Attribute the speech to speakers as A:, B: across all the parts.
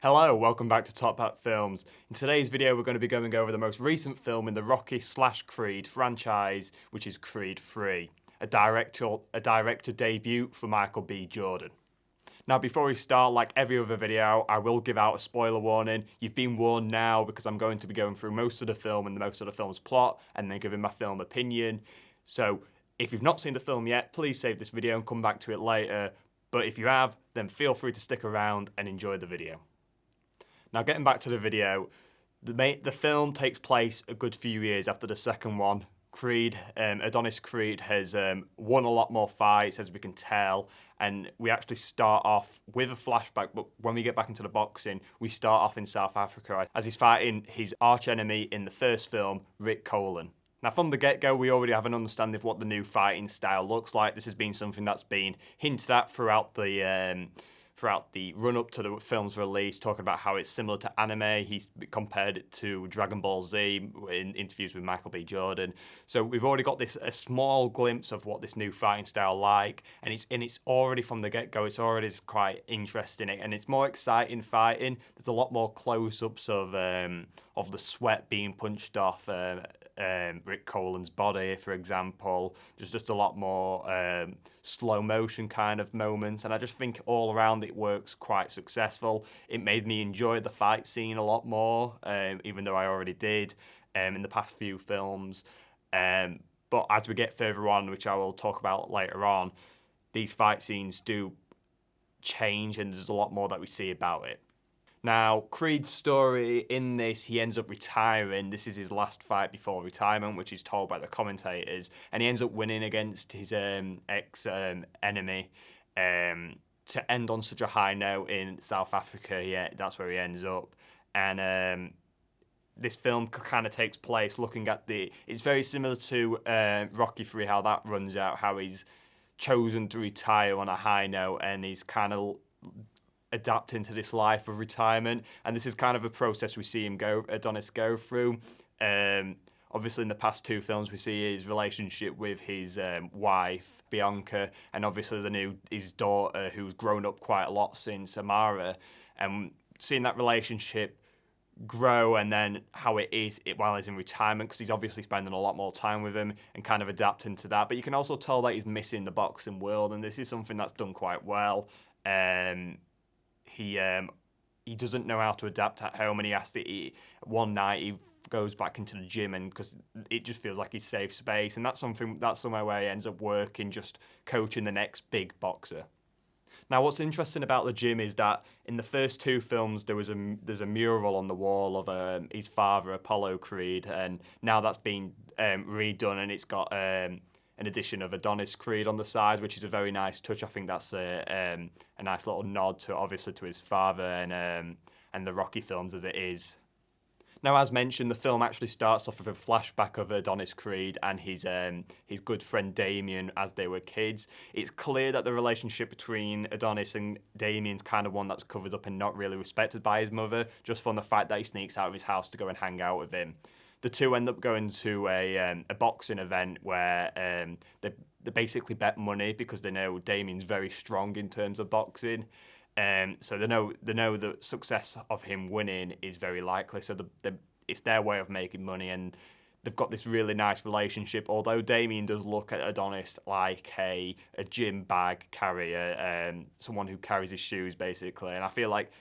A: Hello, welcome back to Top Hat Films. In today's video we're going to be going over the most recent film in the Rocky/Creed franchise, which is Creed 3, a director debut for Michael B. Jordan. Now before we start, like every other video, I will give out a spoiler warning. You've been warned now because I'm going to be going through most of the film and most of the film's plot and then giving my film opinion. So if you've not seen the film yet, please save this video and come back to it later. But if you have, then feel free to stick around and enjoy the video. Now, getting back to the video, the film takes place a good few years after the second one. Adonis Creed has won a lot more fights, as we can tell, and we actually start off with a flashback, but when we get back into the boxing, we start off in South Africa as he's fighting his archenemy in the first film, Rick Colin. Now, from the get-go, we already have an understanding of what the new fighting style looks like. This has been something that's been hinted at throughout the run-up to the film's release, talking about how it's similar to anime. He's compared it to Dragon Ball Z in interviews with Michael B. Jordan. So we've already got a small glimpse of what this new fighting style like, and it's already from the get-go, it's already quite interesting, and it's more exciting fighting. There's a lot more close-ups of the sweat being punched off Rick Colin's body, for example. Just a lot more slow motion kind of moments, and I just think all around it works quite successful. It made me enjoy the fight scene a lot more, even though I already did in the past few films. But as we get further on, which I will talk about later on, these fight scenes do change, and there's a lot more that we see about it. Now, Creed's story in this, he ends up retiring. This is his last fight before retirement, which is told by the commentators. And he ends up winning against his ex-enemy to end on such a high note in South Africa. Yeah, that's where he ends up. And this film kind of takes place looking at it's very similar to Rocky 3, how that runs out, how he's chosen to retire on a high note, and he's kind of adapting to this life of retirement, and this is kind of a process we see Adonis go through. Obviously in the past two films we see his relationship with his wife Bianca, and obviously his daughter, who's grown up quite a lot since Amara, and seeing that relationship grow, and then how it is while he's in retirement, because he's obviously spending a lot more time with him and kind of adapting to that. But you can also tell that he's missing the boxing world, and this is something that's done quite well. He doesn't know how to adapt at home, and he has to eat. One night he goes back into the gym, and because it just feels like his safe space, and that's somewhere where he ends up working, just coaching the next big boxer. Now, what's interesting about the gym is that in the first two films there's a mural on the wall of his father, Apollo Creed, and now that's been redone, and it's got an edition of Adonis Creed on the side, which is a very nice touch. I think that's a nice little nod to his father and the Rocky films as it is. Now, as mentioned, the film actually starts off with a flashback of Adonis Creed and his good friend Damien as they were kids. It's clear that the relationship between Adonis and Damien's kind of one that's covered up and not really respected by his mother, just from the fact that he sneaks out of his house to go and hang out with him. The two end up going to a boxing event where they basically bet money because they know Damien's very strong in terms of boxing. So they know the success of him winning is very likely. So it's their way of making money, and they've got this really nice relationship. Although Damien does look at Adonis like a gym bag carrier, someone who carries his shoes basically. And I feel like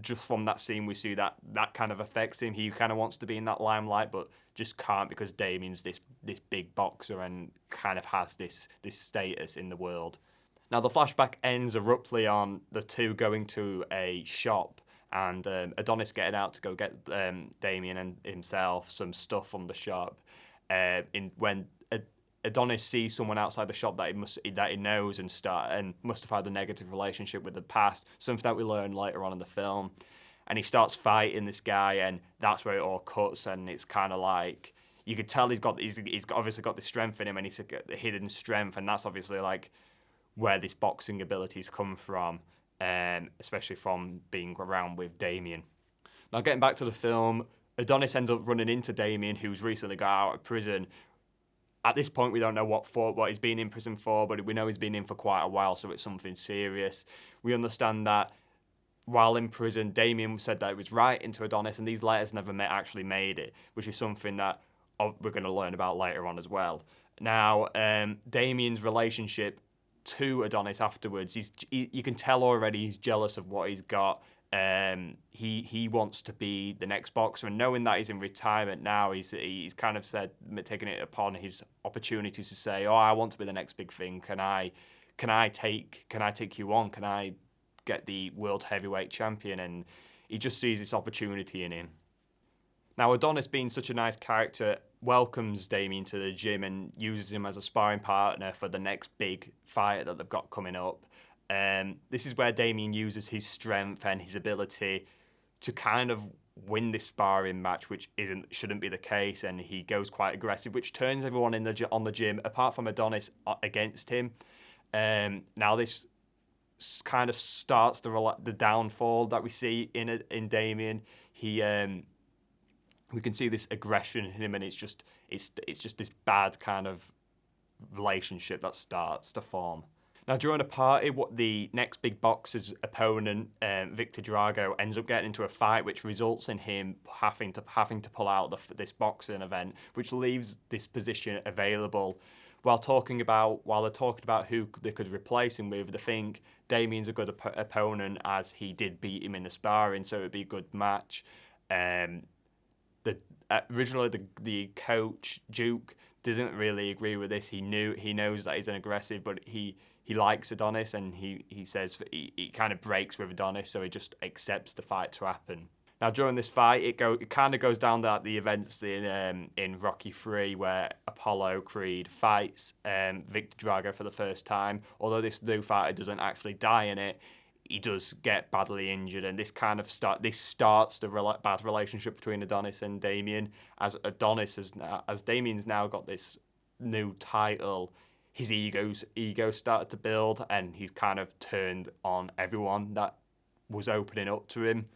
A: just from that scene we see that kind of affects him. He kind of wants to be in that limelight, but just can't because Damien's this big boxer and kind of has this status in the world. Now, the flashback ends abruptly on the two going to a shop and Adonis getting out to go get Damien and himself some stuff from the shop. When Adonis sees someone outside the shop that he knows and must have had a negative relationship with the past, something that we learn later on in the film, and he starts fighting this guy, and that's where it all cuts, and it's kind of like you could tell he's obviously got the strength in him, and he's a hidden strength, and that's obviously like where this boxing abilities come from, especially from being around with Damien. Now, getting back to the film, Adonis ends up running into Damien, who's recently got out of prison. At this point, we don't know what he's been in prison for, but we know he's been in for quite a while, so it's something serious. We understand that while in prison, Damien said that it was writing to Adonis, and these letters never actually made it, which is something that we're going to learn about later on as well. Now, Damien's relationship to Adonis afterwards, you can tell already he's jealous of what he's got. He wants to be the next boxer, and knowing that he's in retirement now, he's kind of said, taking it upon his opportunities to say, "Oh, I want to be the next big thing. Can I take you on? Can I get the world heavyweight champion?" And he just sees this opportunity in him. Now, Adonis, being such a nice character, welcomes Damien to the gym and uses him as a sparring partner for the next big fight that they've got coming up. This is where Damien uses his strength and his ability to kind of win this sparring match, which shouldn't be the case, and he goes quite aggressive, which turns everyone on the gym, apart from Adonis, against him. Now this kind of starts the downfall that we see in Damien. We can see this aggression in him, and it's just this bad kind of relationship that starts to form. Now, during a party, what the next big boxer's opponent, Victor Drago, ends up getting into a fight, which results in him having to pull out this boxing event, which leaves this position available. While they're talking about who they could replace him with, they think Damien's a good opponent, as he did beat him in the sparring, so it'd be a good match. Originally the coach Duke didn't really agree with this. He knows that he's an aggressive, but he likes Adonis, and he says he kind of breaks with Adonis, so he just accepts the fight to happen. Now, during this fight, it kind of goes down that the events in Rocky III, where Apollo Creed fights Victor Drago for the first time. Although this new fighter doesn't actually die in it, he does get badly injured, and this kind of starts the bad relationship between Adonis and Damien. As Damien's now got this new title, his ego started to build, and he's kind of turned on everyone that was opening up to him.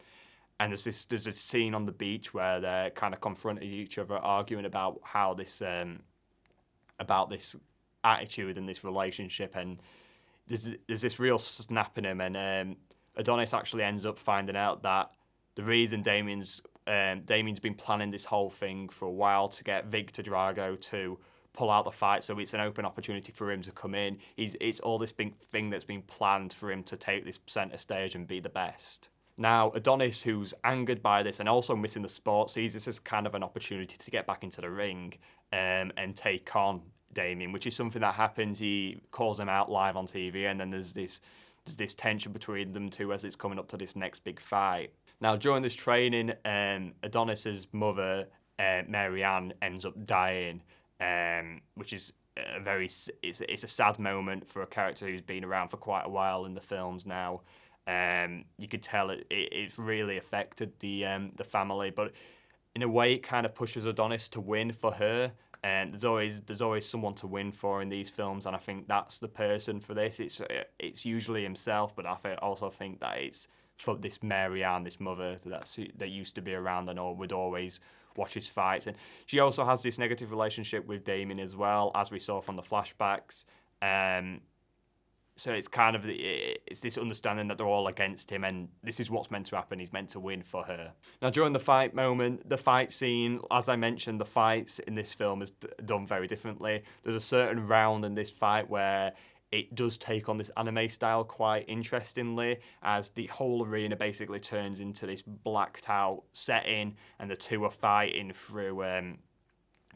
A: And there's a scene on the beach where they're kind of confronting each other, arguing about how this attitude and this relationship, and there's this real snap in him, and Adonis actually ends up finding out that the reason Damien's been planning this whole thing for a while to get Victor Drago to pull out the fight, so it's an open opportunity for him to come in. It's all this big thing that's been planned for him to take this centre stage and be the best. Now, Adonis, who's angered by this and also missing the sport, sees this as kind of an opportunity to get back into the ring and take on Damien, which is something that happens. He calls him out live on TV, and then there's this tension between them two as it's coming up to this next big fight. Now, during this training, Adonis's mother, Mary Ann, ends up dying, which is it's a sad moment for a character who's been around for quite a while in the films now. You could tell it's really affected the family, but in a way, it kind of pushes Adonis to win for her. And there's always someone to win for in these films, and I think that's the person for this. It's usually himself, but I also think that it's for this Mary Ann, this mother that used to be around and would always watch his fights. And she also has this negative relationship with Damien as well, as we saw from the flashbacks. So it's kind of it's this understanding that they're all against him, and this is what's meant to happen. He's meant to win for her. Now, during the fight scene, as I mentioned, the fights in this film is done very differently. There's a certain round in this fight where it does take on this anime style quite interestingly, as the whole arena basically turns into this blacked out setting, and the two are fighting through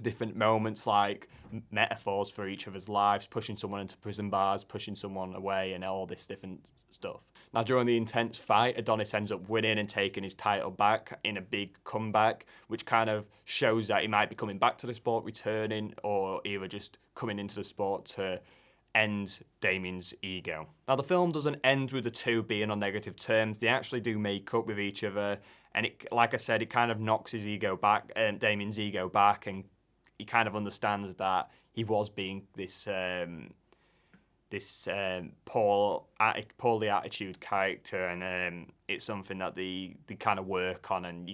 A: different moments, like metaphors for each other's lives, pushing someone into prison bars, pushing someone away, and all this different stuff. Now, during the intense fight, Adonis ends up winning and taking his title back in a big comeback, which kind of shows that he might be coming back to the sport, returning, or either just coming into the sport to end Damien's ego. Now, the film doesn't end with the two being on negative terms. They actually do make up with each other, and like I said, it kind of knocks his ego back, Damien's ego back, and he kind of understands that he was being this poorly attitude character, and it's something that they kind of work on, and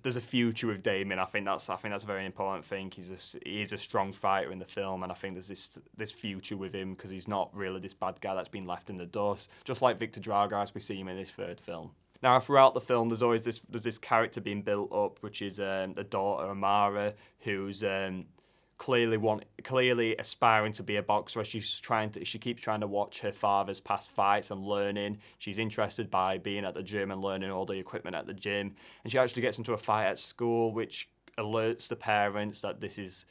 A: there's a future with Damien. I think that's a very important thing. He is a strong fighter in the film, and I think there's this future with him because he's not really this bad guy that's been left in the dust, just like Victor Drago as we see him in this third film. Now, throughout the film, there's this character being built up, which is the daughter Amara, who's clearly aspiring to be a boxer. She keeps trying to watch her father's past fights and learning. She's interested by being at the gym and learning all the equipment at the gym. And she actually gets into a fight at school, which alerts the parents that this is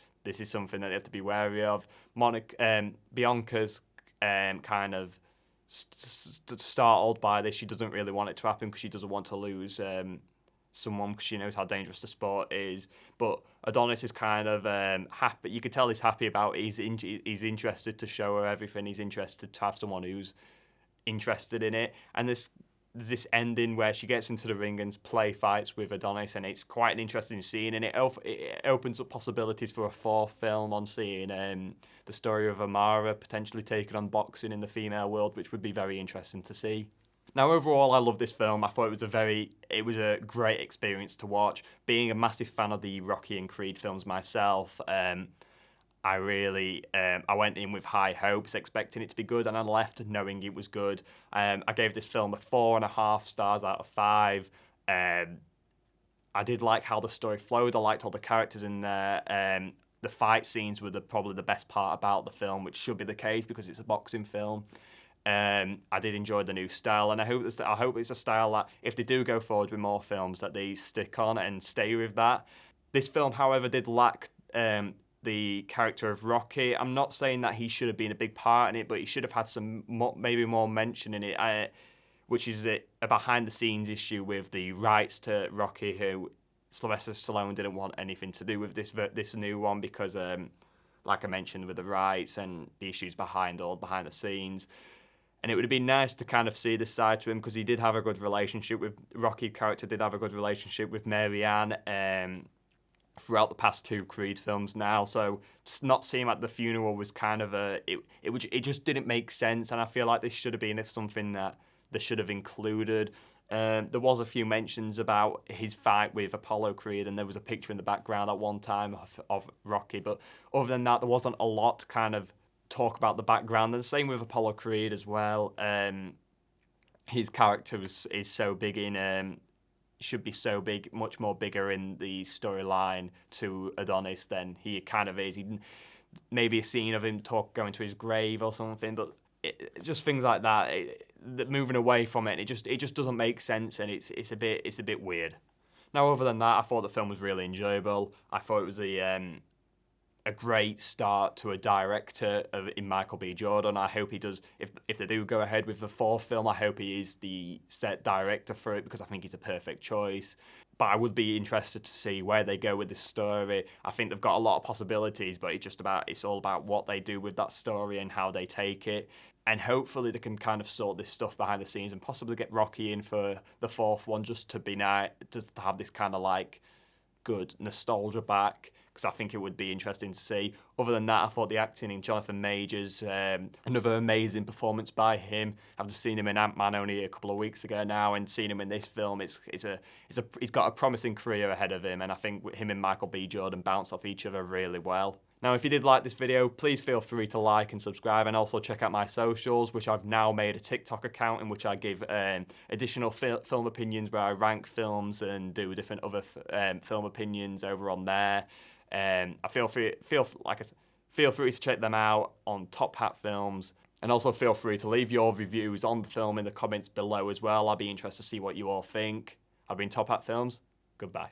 A: something that they have to be wary of. Bianca's kind of startled by this. She doesn't really want it to happen because she doesn't want to lose someone because she knows how dangerous the sport is. But Adonis is kind of happy. You could tell he's happy about it. He's interested to show her everything. He's interested to have someone who's interested in it. And there's this ending where she gets into the ring and play fights with Adonis, and it's quite an interesting scene, and it opens up possibilities for a fourth film on seeing the story of Amara potentially taking on boxing in the female world, which would be very interesting to see. Now, overall, I love this film. I thought it was a great experience to watch. Being a massive fan of the Rocky and Creed films myself, I went in with high hopes, expecting it to be good, and I left knowing it was good. I gave this film a 4.5 stars out of 5. I did like how the story flowed. I liked all the characters in there. The fight scenes were probably the best part about the film, which should be the case because it's a boxing film. I did enjoy the new style, and I hope it's a style that, if they do go forward with more films, that they stick on and stay with that. This film, however, did lack the character of Rocky. I'm not saying that he should have been a big part in it, but he should have had maybe more mention in it, which is a behind-the-scenes issue with the rights to Rocky, who Sylvester Stallone didn't want anything to do with this new one because, like I mentioned, with the rights and the issues behind the scenes. And it would have been nice to kind of see this side to him because he did have a good relationship with Rocky character, did have a good relationship with Marianne throughout the past 2 Creed films now. So just not seeing him at the funeral was kind of it just didn't make sense. And I feel like this should have been something that they should have included. There was a few mentions about his fight with Apollo Creed, and there was a picture in the background at one time of Rocky. But other than that, there wasn't a lot to kind of talk about the background. And the same with Apollo Creed as well. His character is so big in should be so big, much more bigger in the storyline to Adonis than he kind of is. Maybe a scene of him going to his grave or something, but just things like that. Moving away from it, it just doesn't make sense, and it's a bit weird. Now, other than that, I thought the film was really enjoyable. I thought it was a great start to a director in Michael B. Jordan. I hope he does, if they do go ahead with the 4th film, I hope he is the set director for it because I think he's a perfect choice. But I would be interested to see where they go with this story. I think they've got a lot of possibilities, but it's all about what they do with that story and how they take it. And hopefully they can kind of sort this stuff behind the scenes and possibly get Rocky in for the 4th one just to be nice, just to have this kind of like good nostalgia back, because I think it would be interesting to see. Other than that, I thought the acting in Jonathan Majors, another amazing performance by him. I've just seen him in Ant-Man only a couple of weeks ago now, and seen him in this film. He's got a promising career ahead of him, and I think him and Michael B. Jordan bounce off each other really well. Now, if you did like this video, please feel free to like and subscribe, and also check out my socials, which I've now made a TikTok account in which I give additional film opinions where I rank films and do different other film opinions over on there. Feel free to check them out on Top Hat Films, and also feel free to leave your reviews on the film in the comments below as well. I'll be interested to see what you all think. I've been Top Hat Films. Goodbye.